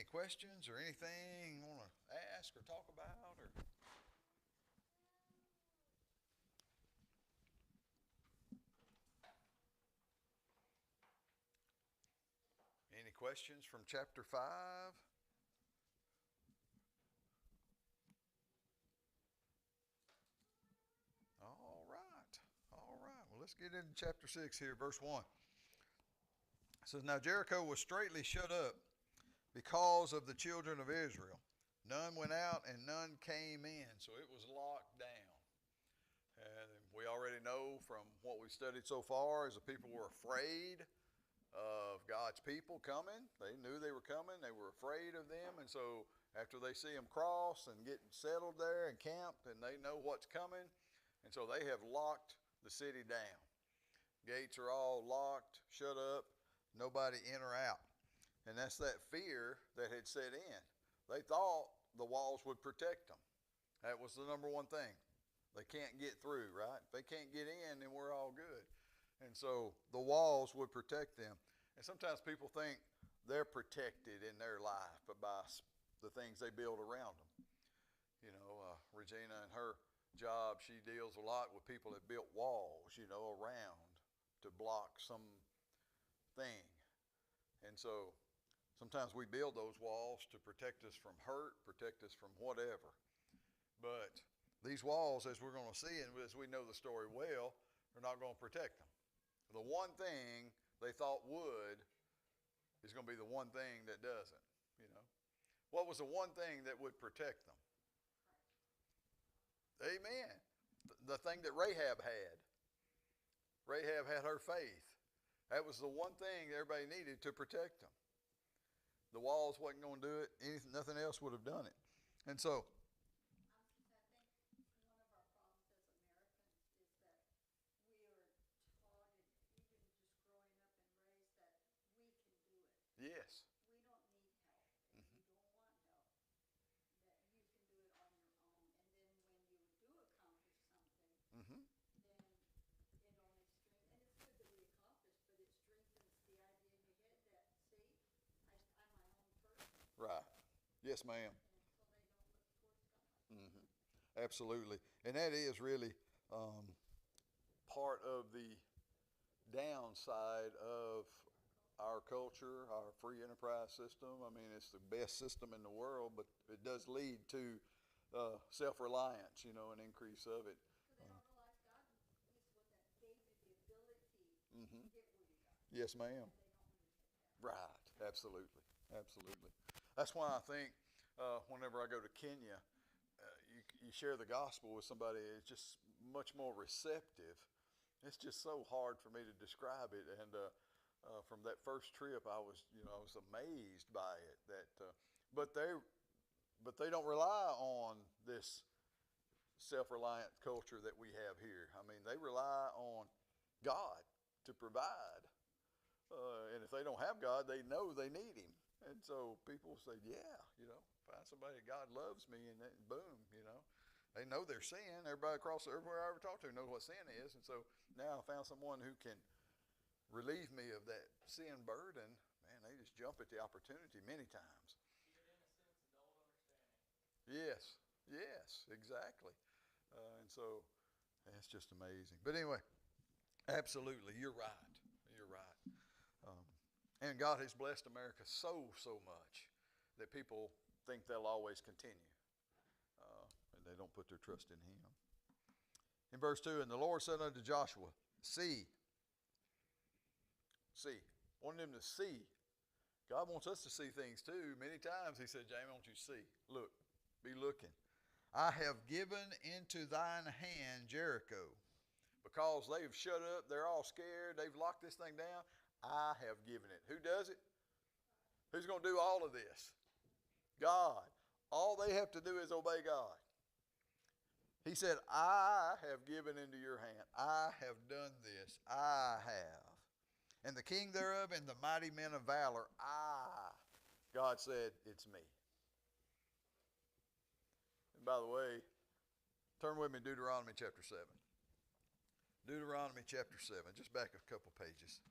any questions or anything you want to ask or talk about? Or any questions from chapter 5? All right. All right. Well, let's get into chapter 6 here, verse 1. It says, Now Jericho was straitly shut up because of the children of Israel. None went out and none came in. So it was locked down. And we already know from what we've studied so far is the people were afraid of God's people coming. They knew they were coming. They were afraid of them. And so after they see them cross and get settled there and camped and they know what's coming, and so they have locked the city down. Gates are all locked, shut up, nobody in or out. And that's that fear that had set in. They thought the walls would protect them. That was the number one thing. They can't get through, right? If they can't get in, then we're all good. And so the walls would protect them. And sometimes people think they're protected in their life by the things they build around them. You know, Regina and her job, she deals a lot with people that built walls, around to block some thing. And so sometimes we build those walls to protect us from hurt, protect us from whatever. But these walls, as we're going to see, and as we know the story well, are not going to protect them. The one thing they thought would is going to be the one thing that doesn't. What was the one thing that would protect them? Amen. The thing that Rahab had. Rahab had her faith. That was the one thing everybody needed to protect them. The walls wasn't going to do it. Nothing else would have done it. And so yes. Mm-hmm. Right. Yes, ma'am. Mm-hmm. Absolutely. And that is really part of the downside of our culture, our free enterprise system. I mean, it's the best system in the world, but it does lead to self-reliance, an increase of it. Mm-hmm. Yes, ma'am. Right. Absolutely. Absolutely. That's why I think whenever I go to Kenya, you share the gospel with somebody, it's just much more receptive. It's just so hard for me to describe it. And from that first trip, I was amazed by it. But they don't rely on this self-reliant culture that we have here. I mean, they rely on God to provide. And if they don't have God, they know they need Him. And so people say, yeah, find somebody that God loves me, and then boom, they know their sin. Everybody everywhere I ever talk to knows what sin is. And so now I found someone who can relieve me of that sin burden. Man, they just jump at the opportunity many times. Yes, yes, exactly. And so it's just amazing. But anyway, absolutely, you're right. You're right. And God has blessed America so much that people think they'll always continue. And they don't put their trust in Him. In verse 2, And the Lord said unto Joshua, See. Wanted him to see. God wants us to see things too. Many times He said, Jamie, I want you to see. Look, be looking. I have given into thine hand Jericho. Because they've shut up, they're all scared, they've locked this thing down, I have given it. Who does it? Who's going to do all of this? God. All they have to do is obey God. He said, I have given into your hand. I have done this. I have. And the king thereof and the mighty men of valor, God said, it's me. And by the way, turn with me to Deuteronomy chapter 7. Deuteronomy chapter 7, just back a couple pages.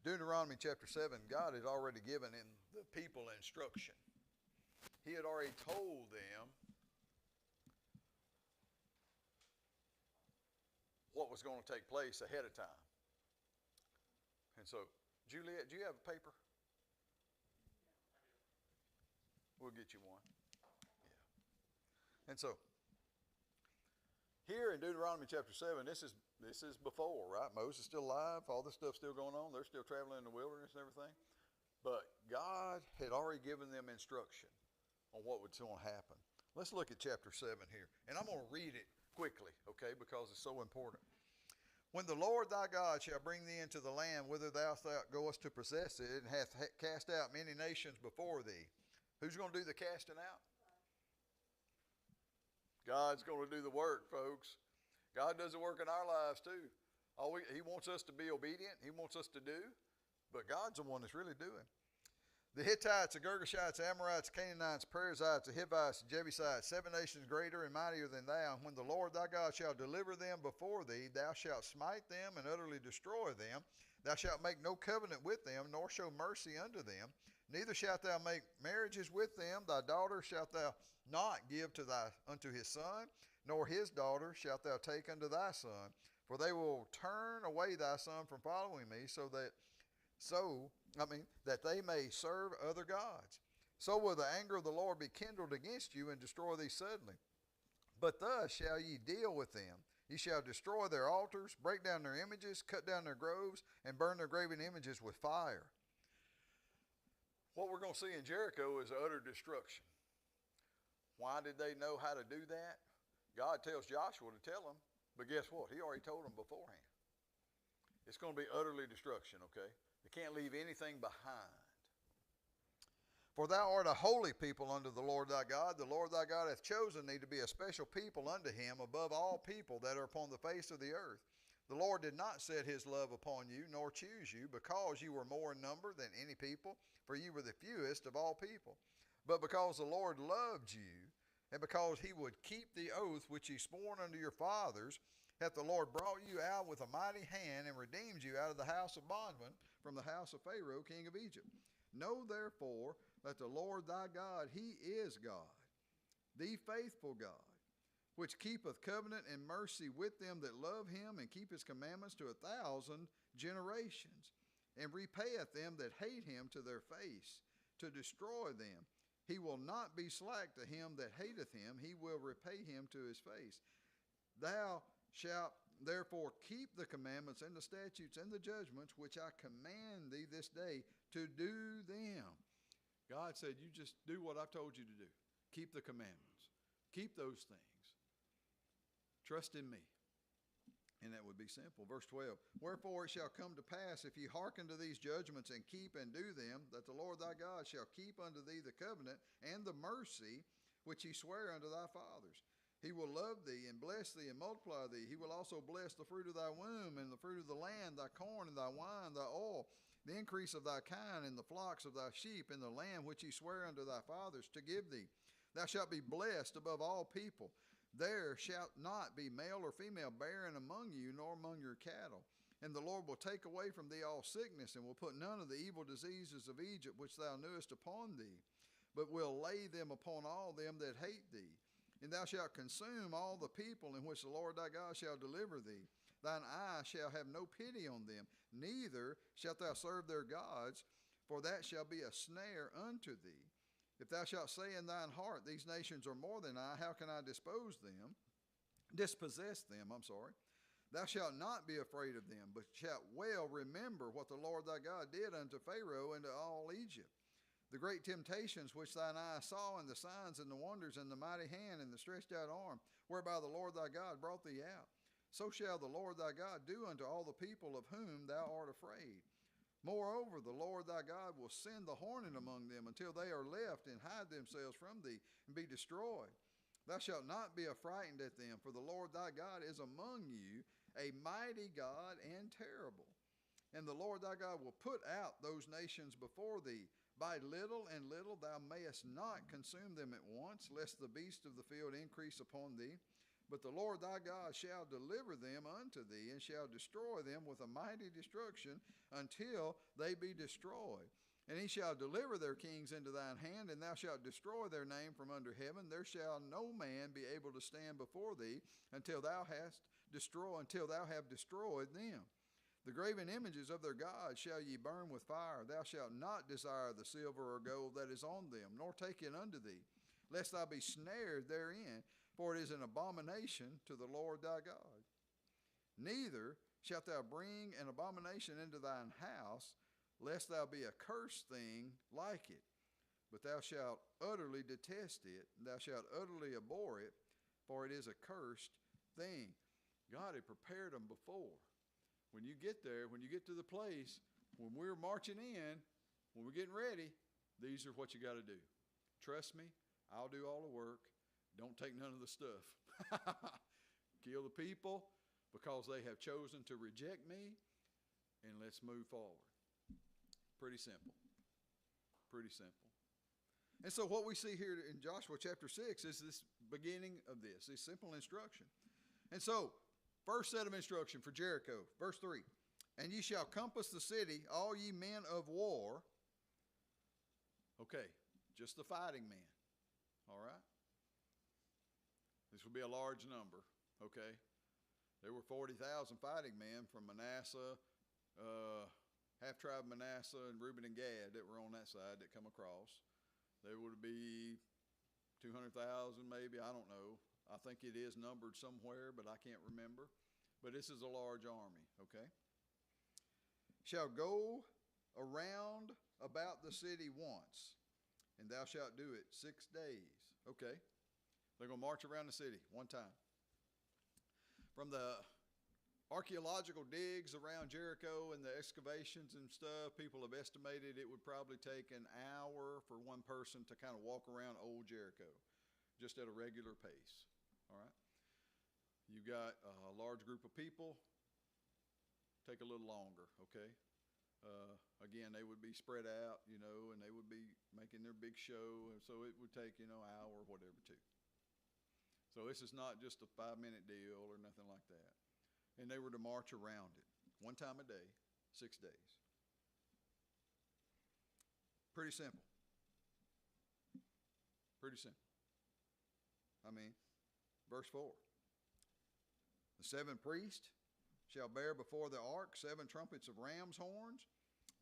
Deuteronomy chapter 7, God had already given the people instruction. He had already told them what was going to take place ahead of time. And so, Juliet, do you have a paper? We'll get you one. Yeah. And so, here in Deuteronomy chapter 7, this is before, right? Moses is still alive. All this stuff's still going on. They're still traveling in the wilderness and everything. But God had already given them instruction on what was going to happen. Let's look at chapter 7 here. And I'm going to read it quickly, okay, because it's so important. When the Lord thy God shall bring thee into the land whither thou goest to possess it, and hath cast out many nations before thee. Who's going to do the casting out? God's going to do the work, folks. God does the work in our lives too. He wants us to be obedient. He wants us to do. But God's the one that's really doing. The Hittites, the Girgashites, the Amorites, the Canaanites, the Perizzites, the Hivites, the Jebusites, 7 nations greater and mightier than thou. And when the Lord thy God shall deliver them before thee, thou shalt smite them and utterly destroy them. Thou shalt make no covenant with them, nor show mercy unto them. Neither shalt thou make marriages with them. Thy daughter shalt thou not give unto his son, nor his daughter shalt thou take unto thy son. For they will turn away thy son from following me, that they may serve other gods. So will the anger of the Lord be kindled against you and destroy thee suddenly. But thus shall ye deal with them. Ye shall destroy their altars, break down their images, cut down their groves, and burn their graven images with fire. What we're going to see in Jericho is utter destruction. Why did they know how to do that? God tells Joshua to tell them, but guess what? He already told them beforehand. It's going to be utterly destruction, okay? They can't leave anything behind. For thou art a holy people unto the Lord thy God. The Lord thy God hath chosen thee to be a special people unto him above all people that are upon the face of the earth. The Lord did not set his love upon you, nor choose you, because you were more in number than any people, for you were the fewest of all people. But because the Lord loved you, and because he would keep the oath which he swore unto your fathers, hath the Lord brought you out with a mighty hand, and redeemed you out of the house of bondmen, from the house of Pharaoh king of Egypt. Know therefore that the Lord thy God, he is God, the faithful God, which keepeth covenant and mercy with them that love him, and keep his commandments to 1,000 generations, and repayeth them that hate him to their face, to destroy them. He will not be slack to him that hateth him, he will repay him to his face. Thou shalt therefore keep the commandments and the statutes and the judgments which I command thee this day to do them. God said, you just do what I've told you to do. Keep the commandments. Keep those things. Trust in me. And that would be simple. Verse 12, wherefore it shall come to pass, if ye hearken to these judgments and keep and do them, that the Lord thy God shall keep unto thee the covenant and the mercy which he sware unto thy fathers. He will love thee and bless thee and multiply thee. He will also bless the fruit of thy womb and the fruit of the land, thy corn and thy wine, thy oil, the increase of thy kind and the flocks of thy sheep in the land which he sware unto thy fathers to give thee. Thou shalt be blessed above all people. There shall not be male or female barren among you, nor among your cattle. And the Lord will take away from thee all sickness, and will put none of the evil diseases of Egypt which thou knewest upon thee, but will lay them upon all them that hate thee. And thou shalt consume all the people in which the Lord thy God shall deliver thee. Thine eye shall have no pity on them, neither shalt thou serve their gods, for that shall be a snare unto thee. If thou shalt say in thine heart, these nations are more than I, how can I dispossess them? Thou shalt not be afraid of them, but shalt well remember what the Lord thy God did unto Pharaoh and to all Egypt. The great temptations which thine eye saw, and the signs and the wonders, and the mighty hand and the stretched out arm, whereby the Lord thy God brought thee out. So shall the Lord thy God do unto all the people of whom thou art afraid. Moreover, the Lord thy God will send the hornet among them until they are left, and hide themselves from thee, and be destroyed. Thou shalt not be affrighted at them, for the Lord thy God is among you, a mighty God and terrible. And the Lord thy God will put out those nations before thee. By little and little thou mayest not consume them at once, lest the beasts of the field increase upon thee. But the Lord thy God shall deliver them unto thee, and shall destroy them with a mighty destruction until they be destroyed. And he shall deliver their kings into thine hand, and thou shalt destroy their name from under heaven. There shall no man be able to stand before thee until thou have destroyed them. The graven images of their gods shall ye burn with fire. Thou shalt not desire the silver or gold that is on them, nor take it unto thee, lest thou be snared therein, for it is an abomination to the Lord thy God. Neither shalt thou bring an abomination into thine house, lest thou be a cursed thing like it. But thou shalt utterly detest it, and thou shalt utterly abhor it, for it is a cursed thing. God had prepared them before. When you get there, when you get to the place, when we're marching in, when we're getting ready, these are what you got to do. Trust me, I'll do all the work. Don't take none of the stuff. Kill the people because they have chosen to reject me, and let's move forward. Pretty simple. Pretty simple. And so what we see here in Joshua chapter 6 is this beginning of this simple instruction. And so, first set of instruction for Jericho, verse 3. And ye shall compass the city, all ye men of war. Okay, just the fighting men. All right? This will be a large number, okay? There were 40,000 fighting men from Manasseh, half-tribe Manasseh, and Reuben and Gad that were on that side that come across. There would be 200,000 maybe, I don't know. I think it is numbered somewhere, but I can't remember. But this is a large army, okay? Shall go around about the city once, and thou shalt do it 6 days. Okay. They're going to march around the city one time. From the archaeological digs around Jericho and the excavations and stuff, people have estimated it would probably take an hour for one person to kind of walk around old Jericho, just at a regular pace. All right? You got a large group of people, take a little longer, okay? Again, they would be spread out, you know, and they would be making their big show, and so it would take, you know, an hour or whatever, too. So this is not just a 5-minute deal or nothing like that. And they were to march around it one time a day, 6 days. Pretty simple. Pretty simple. I mean, verse 4. The 7 priests shall bear before the ark 7 trumpets of ram's horns,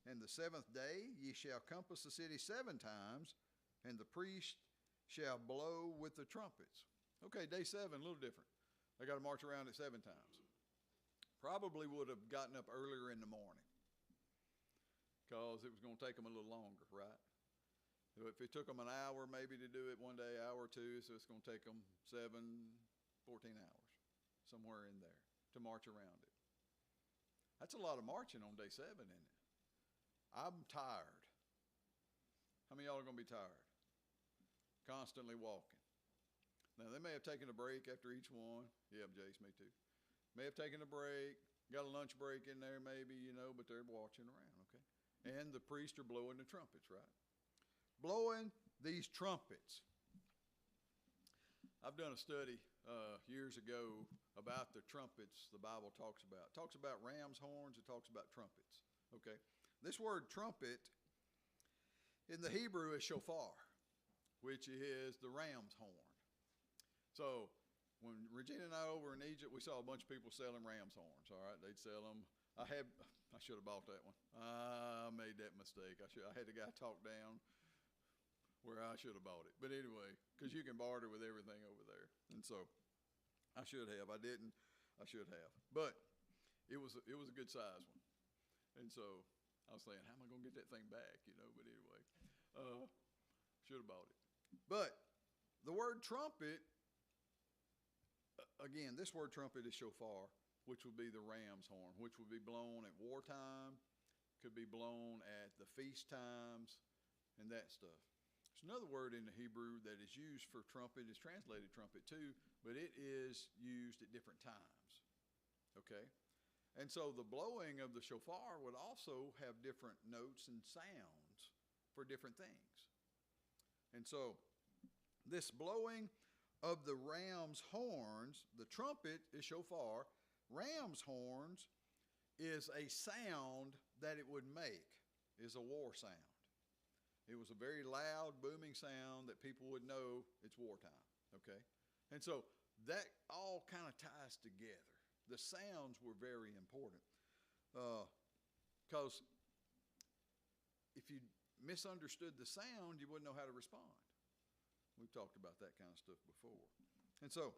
and the 7th day ye shall compass the city 7 times, and the priest shall blow with the trumpets. Okay, day 7, a little different. They got to march around it 7 times. Probably would have gotten up earlier in the morning because it was going to take them a little longer, right? So if it took them an hour maybe to do it one day, hour or two, so it's going to take them 14 hours, somewhere in there, to march around it. That's a lot of marching on day 7, isn't it? I'm tired. How many of y'all are going to be tired? Constantly walking. Now, they may have taken a break after each one. Yeah, Jace, me too. May have taken a break, got a lunch break in there maybe, you know, but they're watching around, okay? And the priests are blowing the trumpets, right? Blowing these trumpets. I've done a study years ago about the trumpets the Bible talks about. It talks about ram's horns. It talks about trumpets, okay? This word trumpet in the Hebrew is shofar, which is the ram's horn. So when Regina and I over in Egypt, we saw a bunch of people selling ram's horns, all right? They'd sell them. I should have bought that one. I made that mistake. I had the guy talk down where I should have bought it. But anyway, because you can barter with everything over there. And so I should have. I didn't. I should have. But it was a good size one. And so I was saying, how am I going to get that thing back? You know, but anyway, should have bought it. But the word trumpet, again, this word trumpet is shofar, which would be the ram's horn, which would be blown at wartime, could be blown at the feast times, and that stuff. There's another word in the Hebrew that is used for trumpet. It's translated trumpet too, but it is used at different times, okay? And so the blowing of the shofar would also have different notes and sounds for different things. And so this blowing of the ram's horns. The trumpet is shofar. Ram's horns is a sound that it would make, is a war sound. It was a very loud, booming sound that people would know it's wartime, okay? And so that all kind of ties together. The sounds were very important because if you misunderstood the sound, you wouldn't know how to respond. We've talked about that kind of stuff before. And so,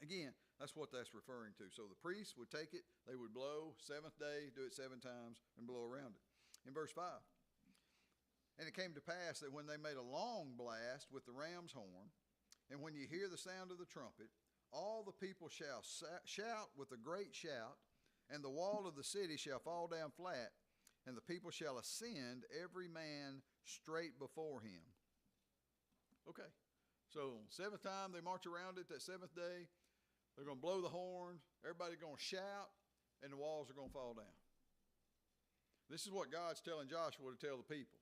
again, that's what that's referring to. So the priests would take it, they would blow, seventh day, do it 7 times, and blow around it. In verse 5, and it came to pass that when they made a long blast with the ram's horn, and when you hear the sound of the trumpet, all the people shall shout with a great shout, and the wall of the city shall fall down flat, and the people shall ascend, every man straight before him. Okay, so 7th time they march around it, that 7th day, they're going to blow the horn, everybody's going to shout, and the walls are going to fall down. This is what God's telling Joshua to tell the people.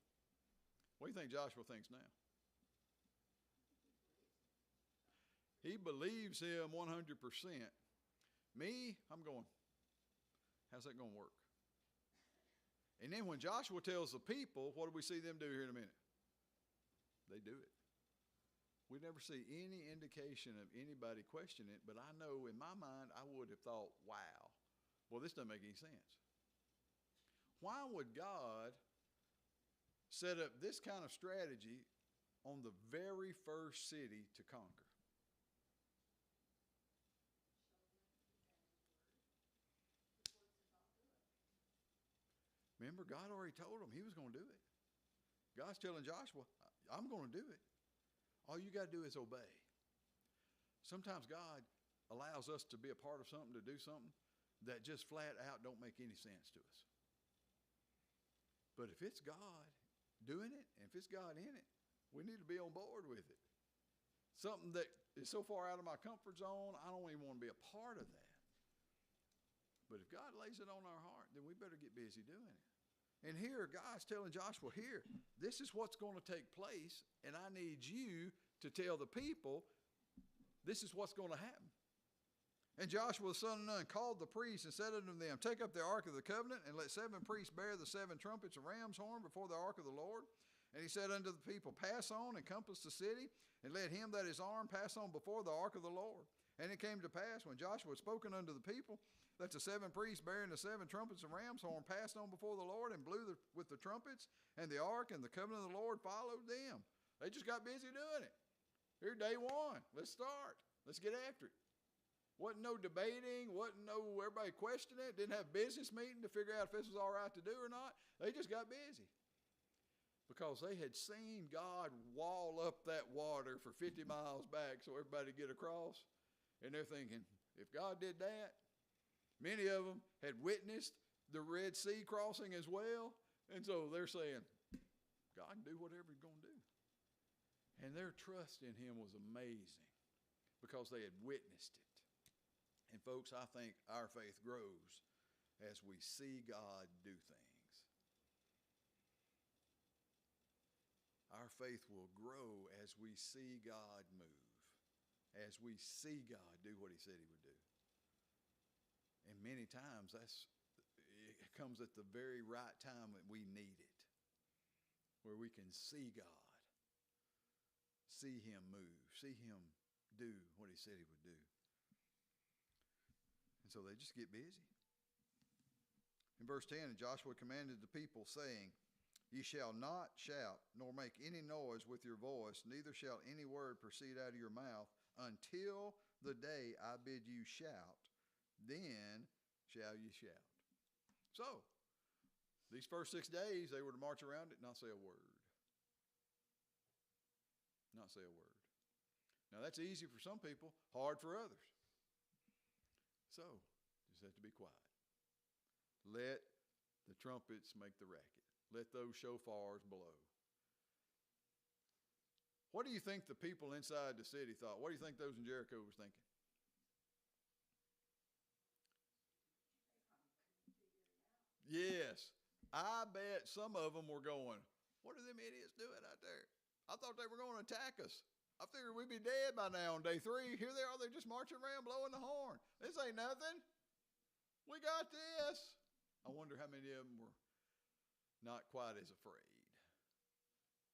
What do you think Joshua thinks now? He believes him 100%. Me, I'm going, how's that going to work? And then when Joshua tells the people, what do we see them do here in a minute? They do it. We never see any indication of anybody questioning it, but I know in my mind I would have thought, wow, well, this doesn't make any sense. Why would God set up this kind of strategy on the very first city to conquer? Remember, God already told him he was going to do it. God's telling Joshua, I'm going to do it. All you got to do is obey. Sometimes God allows us to be a part of something, to do something that just flat out don't make any sense to us. But if it's God doing it, and if it's God in it, we need to be on board with it. Something that is so far out of my comfort zone, I don't even want to be a part of that. But if God lays it on our heart, then we better get busy doing it. And here, God's telling Joshua, here, this is what's going to take place, and I need you to tell the people, this is what's going to happen. And Joshua the son of Nun called the priests and said unto them, take up the ark of the covenant, and let 7 priests bear the 7 trumpets of ram's horn before the ark of the Lord. And he said unto the people, pass on and compass the city, and let him that is armed pass on before the ark of the Lord. And it came to pass, when Joshua had spoken unto the people, that the 7 priests bearing the 7 trumpets of ram's horn passed on before the Lord and blew with the trumpets, and the ark and the covenant of the Lord followed them. They just got busy doing it. Here, day 1. Let's start. Let's get after it. Wasn't no debating, wasn't no everybody questioning it, didn't have business meeting to figure out if this was all right to do or not. They just got busy. Because they had seen God wall up that water for 50 miles back so everybody could get across. And they're thinking, if God did that, many of them had witnessed the Red Sea crossing as well. And so they're saying, God can do whatever he's going to do. And their trust in him was amazing because they had witnessed it. And folks, I think our faith grows as we see God do things. Our faith will grow as we see God move, as we see God do what he said he would do. And many times it comes at the very right time that we need it, where we can see God, see him move, see him do what he said he would do. And so they just get busy. In verse 10, and Joshua commanded the people, saying, ye shall not shout, nor make any noise with your voice, neither shall any word proceed out of your mouth, until the day I bid you shout, then shall ye shout. So, these first 6 days, they were to march around it, not say a word. Not say a word. Now, that's easy for some people, hard for others. So, just have to be quiet. Let the trumpets make the racket. Let those shofars blow. What do you think the people inside the city thought? What do you think those in Jericho was thinking? Yes. I bet some of them were going, what are them idiots doing out there? I thought they were going to attack us. I figured we'd be dead by now on day 3. Here they are. They're just marching around blowing the horn. This ain't nothing. We got this. I wonder how many of them were not quite as afraid,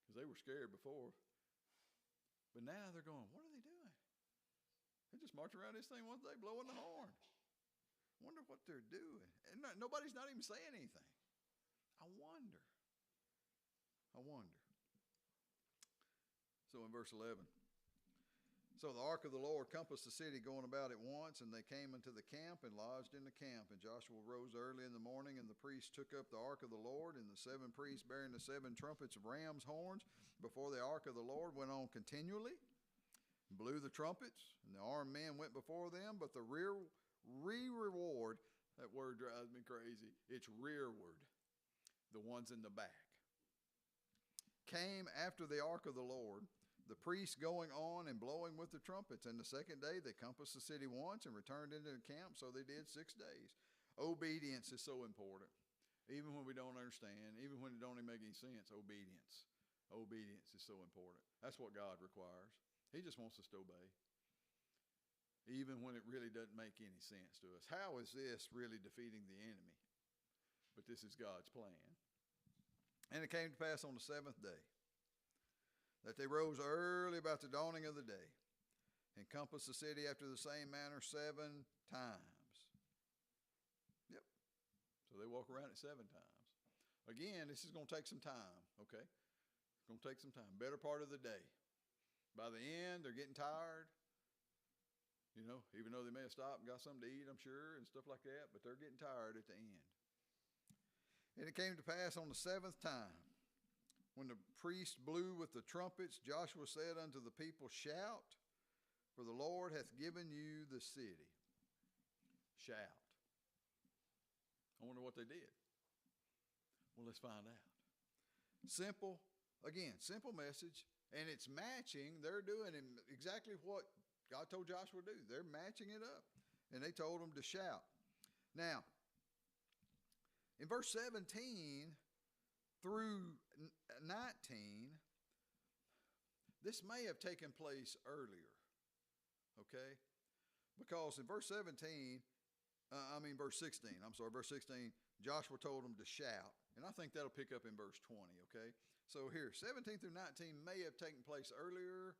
because they were scared before. But now they're going, what are they doing? They just march around this thing one day blowing the horn. I wonder what they're doing. And nobody's not even saying anything. I wonder. So in verse 11. So the ark of the Lord compassed the city going about at once, and they came into the camp and lodged in the camp. And Joshua rose early in the morning, and the priests took up the ark of the Lord, and the 7 priests bearing the 7 trumpets of ram's horns before the ark of the Lord went on continually, and blew the trumpets, and the armed men went before them, but the rearward, that word drives me crazy, it's rearward, the ones in the back, came after the ark of the Lord, the priests going on and blowing with the trumpets. And the second day they compassed the city once and returned into the camp. So they did 6 days. Obedience is so important. Even when we don't understand, even when it don't even make any sense, obedience. Obedience is so important. That's what God requires. He just wants us to obey. Even when it really doesn't make any sense to us. How is this really defeating the enemy? But this is God's plan. And it came to pass on the 7th day that they rose early about the dawning of the day, and compassed the city after the same manner 7 times. Yep. So they walk around it 7 times. Again, this is going to take some time, okay? It's going to take some time. Better part of the day. By the end, they're getting tired. You know, even though they may have stopped and got something to eat, I'm sure, and stuff like that, but they're getting tired at the end. And it came to pass on the 7th time, when the priest blew with the trumpets, Joshua said unto the people, shout, for the Lord hath given you the city. Shout. I wonder what they did. Well, let's find out. Simple message, and it's matching. They're doing exactly what God told Joshua to do. They're matching it up, and they told them to shout. Now, in verse 17 through 19, this may have taken place earlier, okay? Because in verse 16, verse 16, Joshua told them to shout. And I think that'll pick up in verse 20, okay? So here, 17 through 19 may have taken place earlier.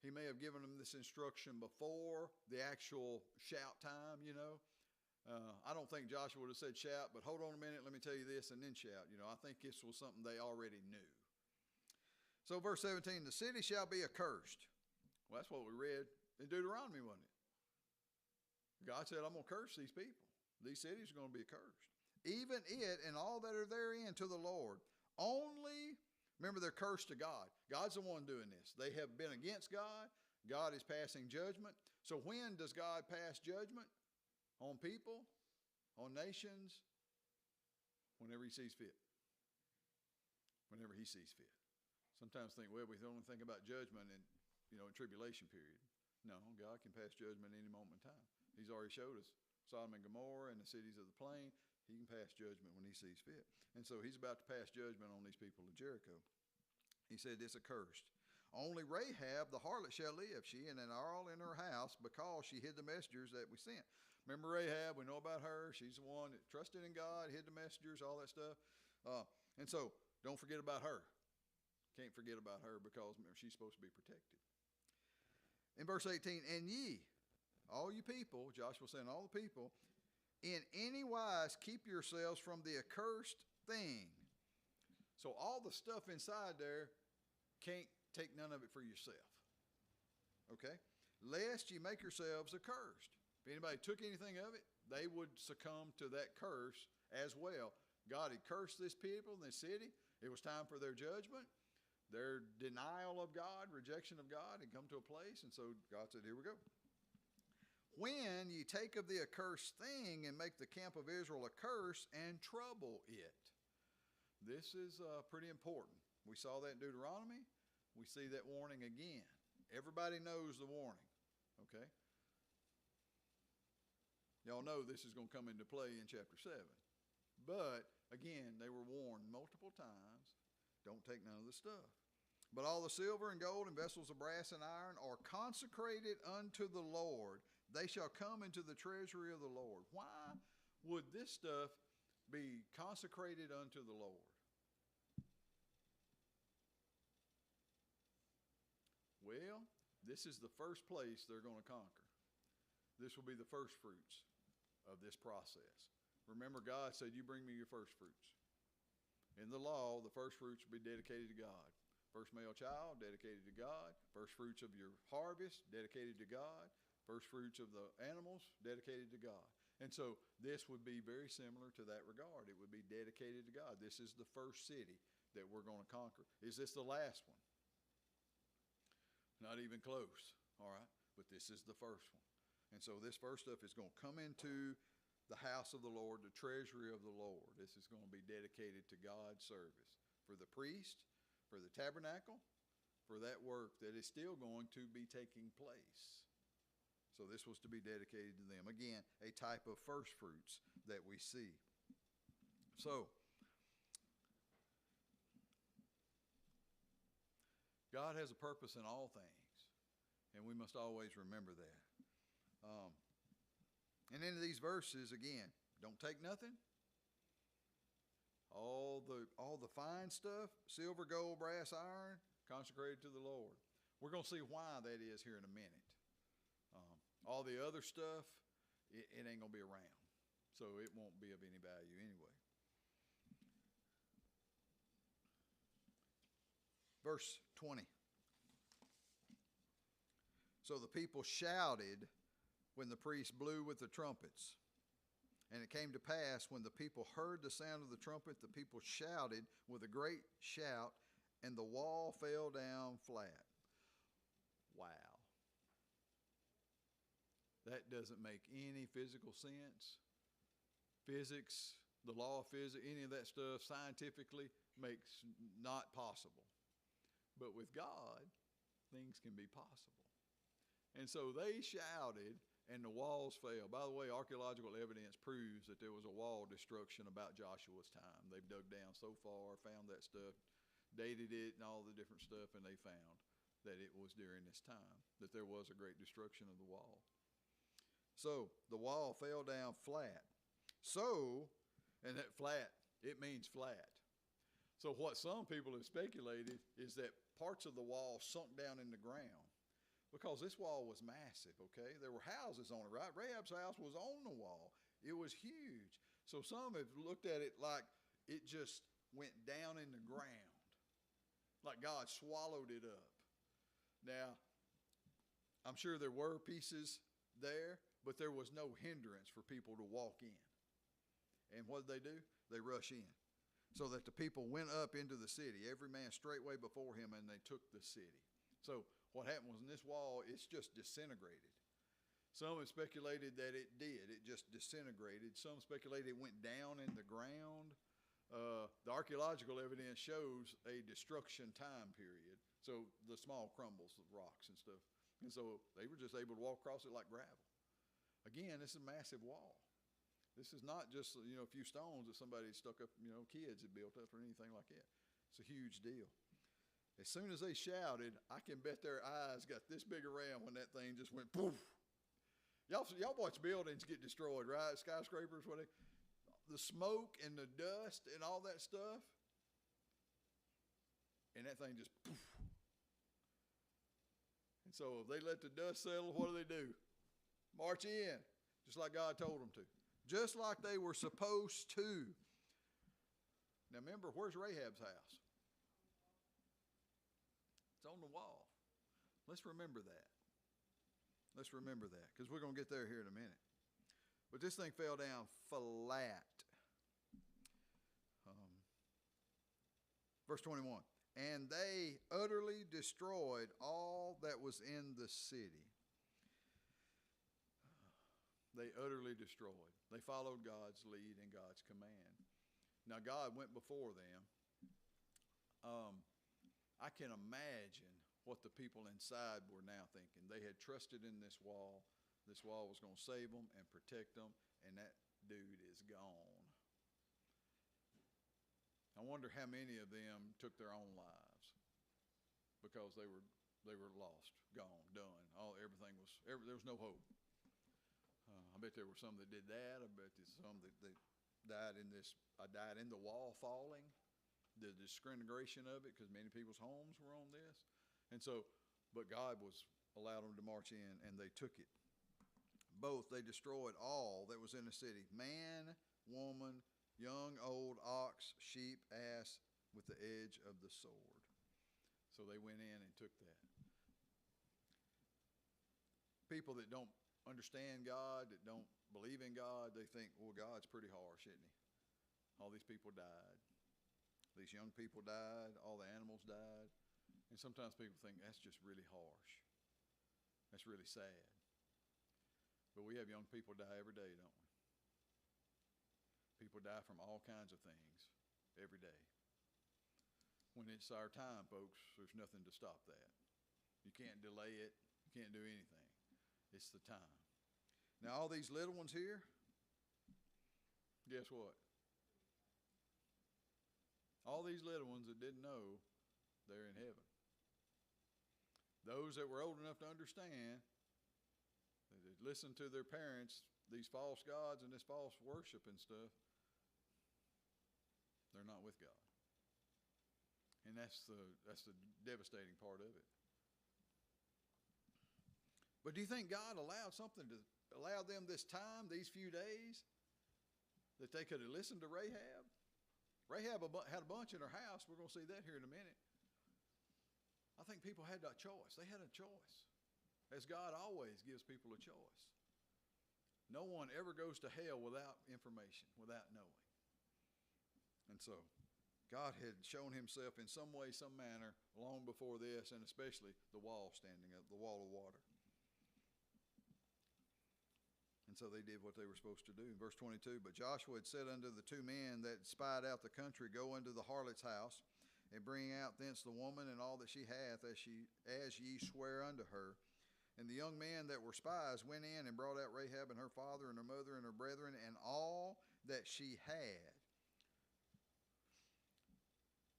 He may have given them this instruction before the actual shout time, you know. I don't think Joshua would have said shout, but hold on a minute, let me tell you this, and then shout. You know, I think this was something they already knew. So verse 17, the city shall be accursed. Well, that's what we read in Deuteronomy, wasn't it? God said, I'm going to curse these people. These cities are going to be accursed. Even it and all that are therein to the Lord. Only, remember, they're cursed to God. God's the one doing this. They have been against God. God is passing judgment. So when does God pass judgment? On people, on nations, whenever he sees fit. Whenever he sees fit. Sometimes think, well, we only think about judgment in tribulation period. No, God can pass judgment any moment in time. He's already showed us Sodom and Gomorrah and the cities of the plain. He can pass judgment when he sees fit. And so he's about to pass judgment on these people of Jericho. He said, it's accursed. Only Rahab the harlot shall live, she and all in her house, because she hid the messengers that we sent. Remember Rahab, we know about her. She's the one that trusted in God, hid the messengers, all that stuff. And so don't forget about her. Can't forget about her, because remember, she's supposed to be protected. In verse 18, and ye, all you people, Joshua saying all the people, in any wise keep yourselves from the accursed thing. So all the stuff inside there, can't take none of it for yourself. Okay? Lest ye make yourselves accursed. If anybody took anything of it, they would succumb to that curse as well. God had cursed this people in this city. It was time for their judgment. Their denial of God, rejection of God had come to a place. And so God said, here we go. When ye take of the accursed thing and make the camp of Israel a curse and trouble it. This is pretty important. We saw that in Deuteronomy. We see that warning again. Everybody knows the warning. Okay? Y'all know this is going to come into play in chapter 7. But, again, they were warned multiple times, don't take none of the stuff. But all the silver and gold and vessels of brass and iron are consecrated unto the Lord. They shall come into the treasury of the Lord. Why would this stuff be consecrated unto the Lord? Well, this is the first place they're going to conquer. This will be the first fruits of this process. Remember, God said, you bring me your first fruits. In the law, the first fruits will be dedicated to God. First male child, dedicated to God. First fruits of your harvest, dedicated to God. First fruits of the animals, dedicated to God. And so this would be very similar to that regard. It would be dedicated to God. This is the first city that we're going to conquer. Is this the last one? Not even close, all right? But this is the first one. And so this first stuff is going to come into the house of the Lord, the treasury of the Lord. This is going to be dedicated to God's service. For the priest, for the tabernacle, for that work that is still going to be taking place. So this was to be dedicated to them. Again, a type of first fruits that we see. So, God has a purpose in all things, and we must always remember that. And into these verses, again, don't take nothing. All the fine stuff, silver, gold, brass, iron, consecrated to the Lord. We're going to see why that is here in a minute. All the other stuff, it ain't going to be around. So it won't be of any value anyway. Verse 20. So the people shouted when the priest blew with the trumpets. And it came to pass, when the people heard the sound of the trumpet, the people shouted with a great shout, and the wall fell down flat. Wow. That doesn't make any physical sense. Physics, the law of physics, any of that stuff scientifically makes not possible. But with God, things can be possible. And so they shouted, and the walls fell. By the way, archaeological evidence proves that there was a wall destruction about Joshua's time. They've dug down so far, found that stuff, dated it and all the different stuff, and they found that it was during this time, that there was a great destruction of the wall. So the wall fell down flat. So, and that flat, it means flat. So what some people have speculated is that parts of the wall sunk down in the ground, because this wall was massive, okay? There were houses on it, right? Rahab's house was on the wall. It was huge. So some have looked at it like it just went down in the ground, like God swallowed it up. Now, I'm sure there were pieces there, but there was no hindrance for people to walk in. And what did they do? They rush in, so that the people went up into the city, every man straightway before him, and they took the city. So what happened was, in this wall, it's just disintegrated. Some have speculated that it did. It just disintegrated. Some speculated it went down in the ground. The archaeological evidence shows a destruction time period. So the small crumbles of rocks and stuff. And so they were just able to walk across it like gravel. Again, this is a massive wall. This is not just, a few stones that somebody stuck up, kids had built up or anything like that. It's a huge deal. As soon as they shouted, I can bet their eyes got this big around when that thing just went poof. Y'all watch buildings get destroyed, right? Skyscrapers, whatever. The smoke and the dust and all that stuff. And that thing just poof. And so if they let the dust settle, what do? March in, just like God told them to. Just like they were supposed to. Now remember, where's Rahab's house? It's on the wall. Let's remember that. Let's remember that, because we're going to get there here in a minute. But this thing fell down flat. Verse 21. And they utterly destroyed all that was in the city. They utterly destroyed. They followed God's lead and God's command. Now God went before them. I can imagine what the people inside were now thinking. They had trusted in this wall. This wall was going to save them and protect them, and that dude is gone. I wonder how many of them took their own lives. because they were lost, gone, done. Everything was there was no hope. I bet there were some that did that. I bet there's some that died in this. I died in the wall falling, the disintegration of it, because many people's homes were on this, and so, but God allowed them to march in, and they took it. Both they destroyed all that was in the city, man, woman, young, old, ox, sheep, ass, with the edge of the sword. So they went in and took that. People that don't understand God, that don't believe in God, they think, well, God's pretty harsh, isn't he? All these people died. These young people died. All the animals died. And sometimes people think that's just really harsh. That's really sad. But we have young people die every day, don't we? People die from all kinds of things every day. When it's our time, folks, there's nothing to stop that. You can't delay it. You can't do anything. It's the time. Now, all these little ones here, guess what? All these little ones that didn't know, they're in heaven. Those that were old enough to understand, that listened to their parents, these false gods and this false worship and stuff, they're not with God. And that's the devastating part of it. But do you think God allowed them this time, these few days, that they could have listened to Rahab? Rahab had a bunch in her house. We're going to see that here in a minute. I think people had that choice. They had a choice, as God always gives people a choice. No one ever goes to hell without information, without knowing. And so God had shown himself in some way, some manner, long before this, and especially the wall standing up, the wall of water. And so they did what they were supposed to do. In verse 22, but Joshua had said unto the two men that spied out the country, go unto the harlot's house, and bring out thence the woman and all that she hath, as ye swear unto her. And the young men that were spies went in and brought out Rahab and her father and her mother and her brethren and all that she had.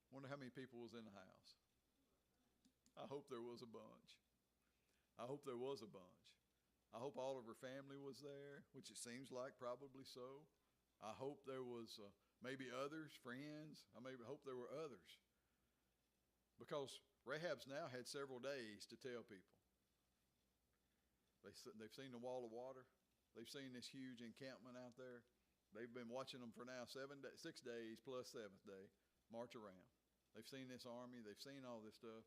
Wonder how many people was in the house. I hope there was a bunch. I hope there was a bunch. I hope all of her family was there, which it seems like probably so. I hope there was maybe others, friends. I maybe hope there were others. Because Rahab's now had several days to tell people. They've seen the wall of water. They've seen this huge encampment out there. They've been watching them for now 6 days plus 7th day march around. They've seen this army. They've seen all this stuff.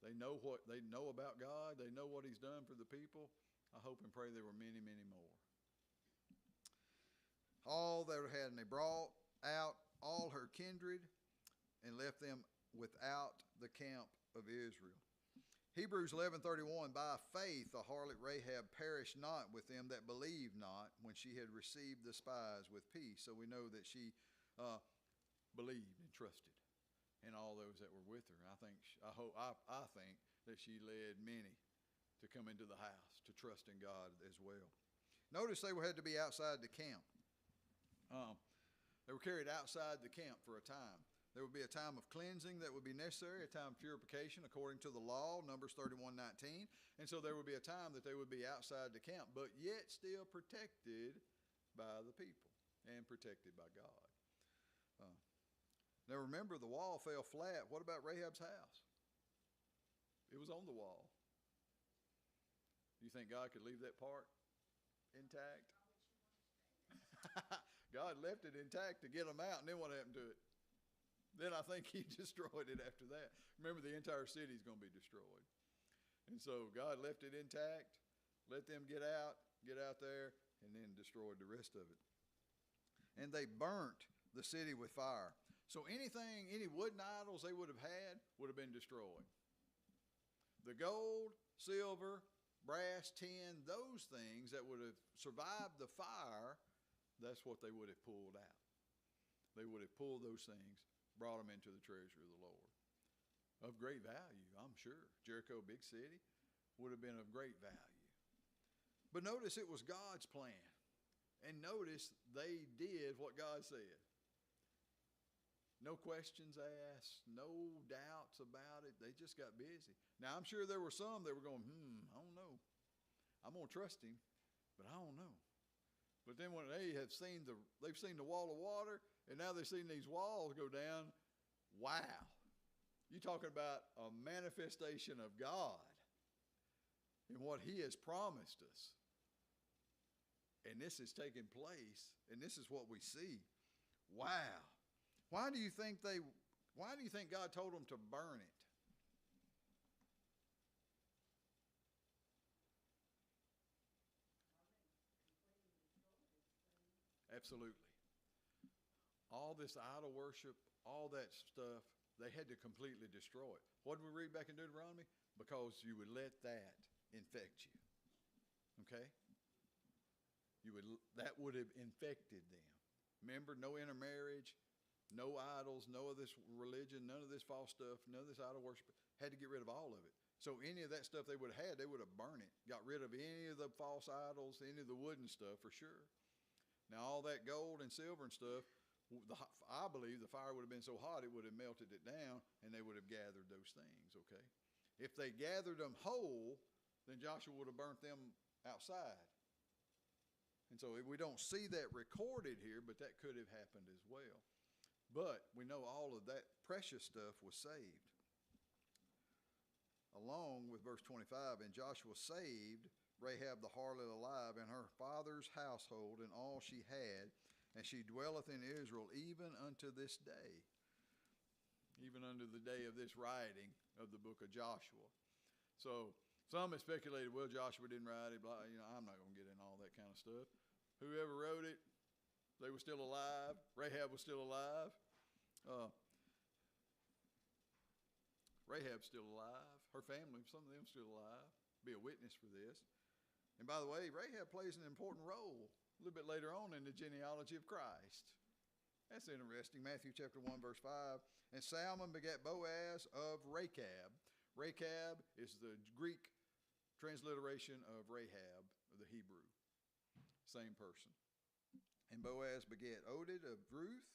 They know what they know about God. They know what he's done for the people. I hope and pray there were many, many more. All they had, and they brought out all her kindred and left them without the camp of Israel. Hebrews 11:31, by faith the harlot Rahab perished not with them that believed not, when she had received the spies with peace. So we know that she believed and trusted in all those that were with her. I think that she led many to come into the house, to trust in God as well. Notice they had to be outside the camp. They were carried outside the camp for a time. There would be a time of cleansing that would be necessary, a time of purification according to the law, Numbers 31:19. And so there would be a time that they would be outside the camp, but yet still protected by the people and protected by God. Now remember, the wall fell flat. What about Rahab's house? It was on the wall. You think God could leave that part intact? God left it intact to get them out, and then what happened to it? Then I think he destroyed it after that. Remember, the entire city is going to be destroyed. And so God left it intact, let them get out there, and then destroyed the rest of it. And they burnt the city with fire. So any wooden idols they would have been destroyed. The gold, silver, brass, tin, those things that would have survived the fire, that's what they would have pulled out. They would have pulled those things, brought them into the treasury of the Lord. Of great value, I'm sure. Jericho, big city, would have been of great value. But notice it was God's plan. And notice they did what God said. No questions asked, no doubts about it. They just got busy. Now, I'm sure there were some that were going, I don't know. I'm going to trust him, but I don't know. But then when they've seen the wall of water, and now they've seen these walls go down, wow. You're talking about a manifestation of God and what he has promised us. And this is taking place, and this is what we see. Wow. Why do you think God told them to burn it? Absolutely. All this idol worship, all that stuff, they had to completely destroy it. What did we read back in Deuteronomy? Because you would let that infect you. Okay? That would have infected them. Remember, no intermarriage, no idols, no of this religion, none of this false stuff, none of this idol worship. Had to get rid of all of it. So any of that stuff they would have had, they would have burned it. Got rid of any of the false idols, any of the wooden stuff for sure. Now all that gold and silver and stuff, I believe the fire would have been so hot it would have melted it down, and they would have gathered those things, okay? If they gathered them whole, then Joshua would have burnt them outside. And so we don't see that recorded here, but that could have happened as well. But we know all of that precious stuff was saved. Along with verse 25, and Joshua saved Rahab the harlot alive and her father's household and all she had, and she dwelleth in Israel even unto this day. Even unto the day of this writing of the book of Joshua. So some have speculated, well, Joshua didn't write it, blah, I'm not going to get in all that kind of stuff. Whoever wrote it, they were still alive. Rahab was still alive. Rahab's still alive. Her family, some of them still alive. Be a witness for this. And by the way, Rahab plays an important role a little bit later on in the genealogy of Christ. That's interesting. Matthew chapter 1, verse 5. And Salmon begat Boaz of Rechab. Rechab is the Greek transliteration of Rahab, of the Hebrew. Same person. And Boaz begat Obed of Ruth,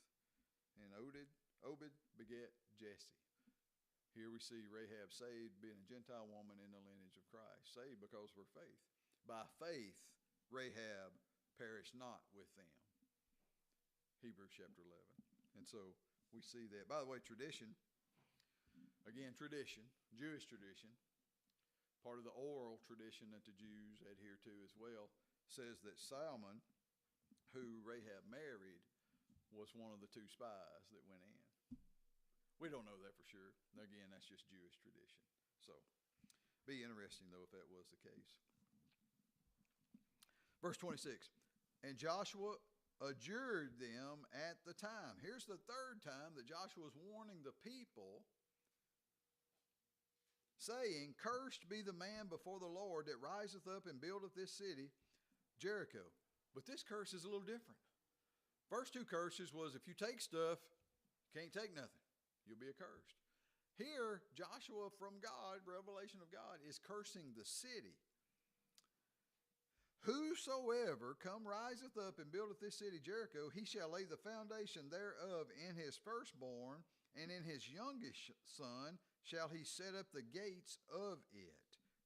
and Obed begat Jesse. Here we see Rahab saved, being a Gentile woman in the lineage of Christ. Saved because of her faith. By faith, Rahab perished not with them. Hebrews chapter 11. And so we see that. By the way, tradition, again, tradition, Jewish tradition, part of the oral tradition that the Jews adhere to as well, says that Salmon, who Rahab married, was one of the two spies that went in. We don't know that for sure. Again, that's just Jewish tradition. So, be interesting, though, if that was the case. Verse 26, and Joshua adjured them at the time. Here's the third time that Joshua was warning the people, saying, cursed be the man before the Lord that riseth up and buildeth this city, Jericho. But this curse is a little different. First two curses was if you take stuff, can't take nothing. You'll be accursed. Here, Joshua from God, revelation of God, is cursing the city. Whosoever riseth up and buildeth this city Jericho, he shall lay the foundation thereof in his firstborn, and in his youngest son shall he set up the gates of it.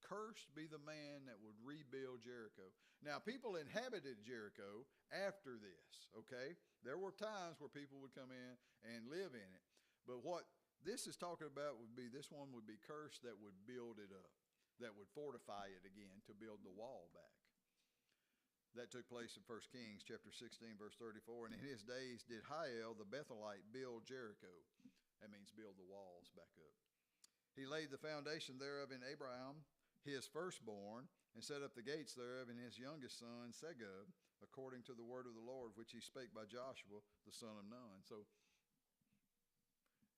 Cursed be the man that would rebuild Jericho. Now, people inhabited Jericho after this, okay? There were times where people would come in and live in it. But what this is talking about would be, this one would be cursed that would build it up, that would fortify it again to build the wall back. That took place in 1 Kings chapter 16, verse 34. And in his days did Hiel the Bethelite build Jericho. That means build the walls back up. He laid the foundation thereof in Abraham, his firstborn, and set up the gates thereof in his youngest son, Segub, according to the word of the Lord, which he spake by Joshua, the son of Nun. So,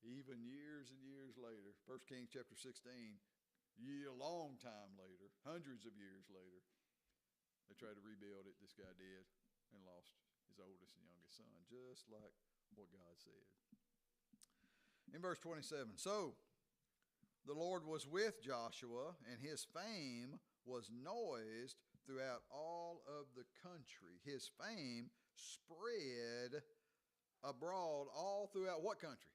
even years and years later, 1 Kings chapter 16, a long time later, hundreds of years later, they tried to rebuild it. This guy did, and lost his oldest and youngest son, just like what God said. In verse 27, so the Lord was with Joshua, and his fame was noised throughout all of the country. His fame spread abroad all throughout what country?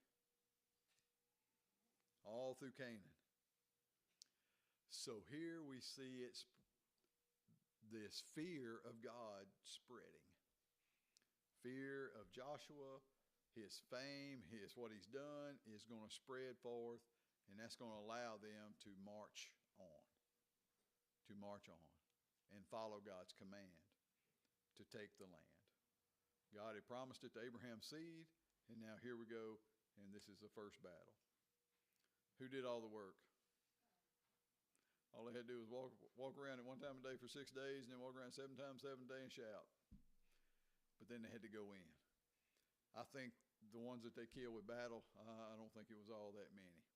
All through Canaan. So here we see it's this fear of God spreading. Fear of Joshua, his fame, what he's done is going to spread forth, and that's going to allow them to march on. And follow God's command to take the land. God had promised it to Abraham's seed, and now here we go, and this is the first battle. Who did all the work? All they had to do was walk around at one time a day for 6 days, and then walk around 7 times 7 days and shout. But then they had to go in. I think the ones that they killed with battle, I don't think it was all that many.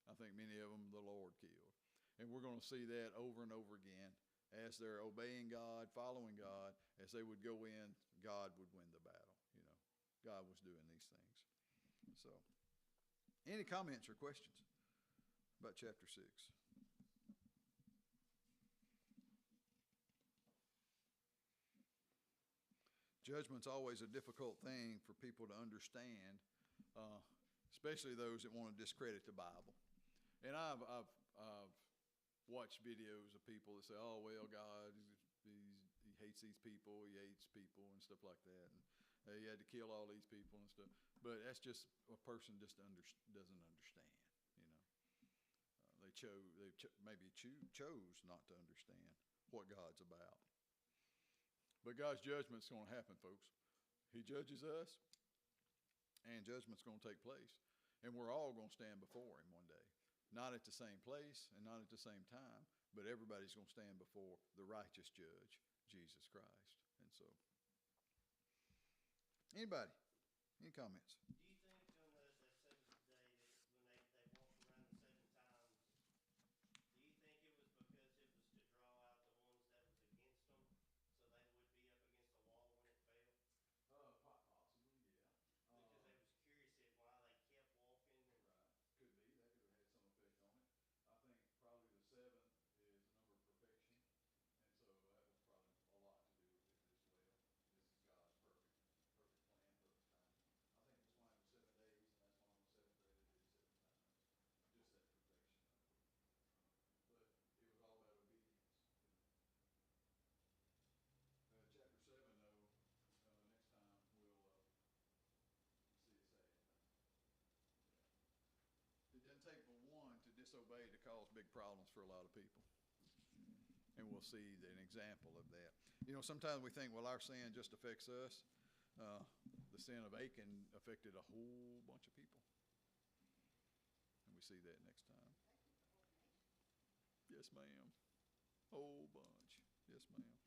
I think many of them the Lord killed. And we're going to see that over and over again. As they're obeying God, following God, as they would go in, God would win the battle. You know, God was doing these things. So, any comments or questions about chapter 6? Judgment's always a difficult thing for people to understand, especially those that want to discredit the Bible. And I've watched videos of people that say, "Oh well, God, he hates these people, he hates people and stuff like that, and he had to kill all these people and stuff." But that's just a person just doesn't understand. You know, they maybe chose not to understand what God's about. But God's judgment's going to happen, folks. He judges us, and judgment's going to take place, and we're all going to stand before him one day. Not at the same place and not at the same time, but everybody's going to stand before the righteous judge, Jesus Christ. And so, anybody? Any comments? Do you think on that 7th day that when they walked around the 7 times, do you think it was because it was to draw out the ones that was against them, so they would be up against the wall when it fell? Possibly, yeah. Because they was curious at why they kept walking. And Right, could be. That could have had some effect on it. I think probably the 7 is the number of perfection, and so that was probably a lot to do with it as well. This is God's perfect plan, perfect timing. I think that's why it was 7 days, and that's why on the 7th day they did it 7 times. Just that perfection of it. But it was all about obedience. Chapter 7, though, next time we'll see a sad thing. Yeah. It doesn't take but one to disobey to cause big problems for a lot of people. And we'll see an example of that. You know, sometimes we think, well, our sin just affects us. The sin of Achan affected a whole bunch of people. And we see that next time. Yes, ma'am. Whole bunch. Yes, ma'am.